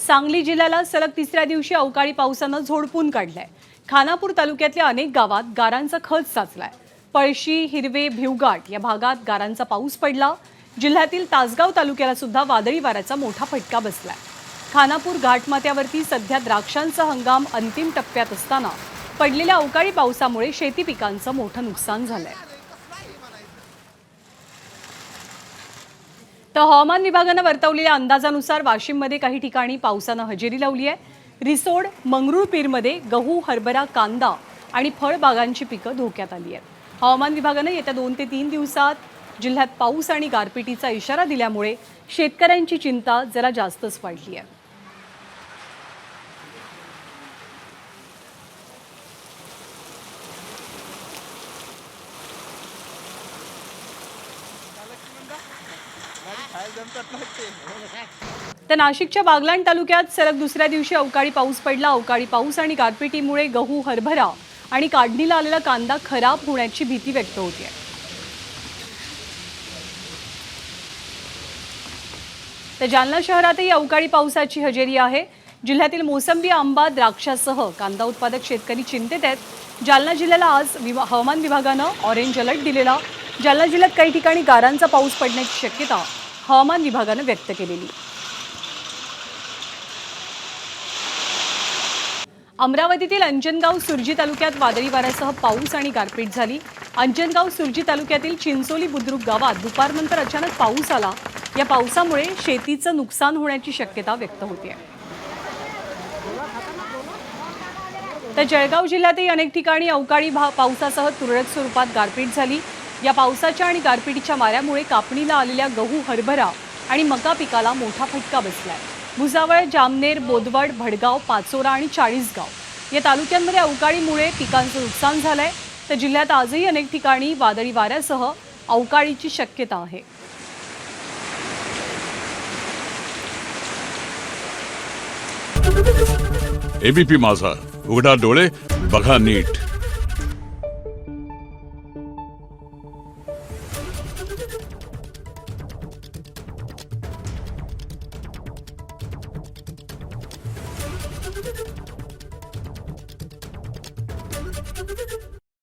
सांगली जिल्ह्याला सलग तिसऱ्या दिवशी अवकाळी पावसानं झोडपून काढलंय। खानापूर तालुक्यातल्या अनेक गावात गारांचा खच साचलाय। पळशी, हिरवे, भिवघाट या भागात गारांचा पाऊस पडला। जिल्ह्यातील तासगाव तालुक्याला सुद्धा वादळी वाऱ्याचा मोठा फटका बसलाय। खानापूर घाटमाथ्यावरती सध्या द्राक्षांचा हंगाम अंतिम टप्प्यात असताना पडलेल्या अवकाळी पावसामुळे शेती पिकांचं मोठं नुकसान झालंय। तर हवामान विभागानं वर्तवलेल्या अंदाजानुसार वाशिममध्ये काही ठिकाणी पावसानं हजेरी लावली आहे। रिसोड, मंगरुळपीरमध्ये गहू, हरभरा, कांदा आणि फळबागांची पिकं धोक्यात आली आहेत। हवामान विभागानं येत्या 2 ते 3 दिवसात जिल्ह्यात पाऊस आणि गारपिटीचा इशारा दिल्यामुळे शेतकऱ्यांची चिंता जरा जास्तच वाढली आहे। तर नाशिकच्या बागलाण तालुक्यात सलग दुसऱ्या दिवशी अवकाळी पाऊस पडला। अवकाळी पाऊस आणि गारपिटीमुळे गहू, हरभरा आणि काढणीला आलेला कांदा खराब होण्याची भीती व्यक्त होते। तर जालना शहरातही अवकाळी पावसाची हजेरी आहे। जिल्ह्यातील मोसंबी, आंबा, द्राक्षासह कांदा उत्पादक शेतकरी चिंतेत आहेत। जालना जिल्ह्याला आज हवामान विभागानं ऑरेंज अलर्ट दिलेला। जालना जिल्ह्यात काही ठिकाणी गारांचा पाऊस पडण्याची शक्यता हवामान विभागानं व्यक्त केलेली। अमरावतीतील अंजनगाव, सुरजी तालुक्यात वादळी वाऱ्यासह पाऊस आणि गारपीट झाली। अंजनगाव, सुरजी तालुक्यातील चिंचोली बुद्रुक गावात दुपारनंतर अचानक पाऊस आला। या पावसामुळे शेतीचं नुकसान होण्याची शक्यता व्यक्त होते। तर जळगाव जिल्ह्यातही अनेक ठिकाणी अवकाळी पावसासह तुरळक स्वरूपात गारपीट झाली। या पावसाच्या आणि गारपिटीच्या वाऱ्यामुळे कापणीला आलेल्या गहू, हरभरा आणि मका पिकाला मोठा फटका बसलाय। भुसावळ, जामनेर, बोदवड, भडगाव, पाचोरा आणि चाळीसगाव या तालुक्यांमध्ये अवकाळीमुळे पिकांचं नुकसान झालंय। तर जिल्ह्यात आजही अनेक ठिकाणी वादळी वाऱ्यासह अवकाळीची शक्यता आहे। एबीपी माझा, उघडा डोळे बघा नीट।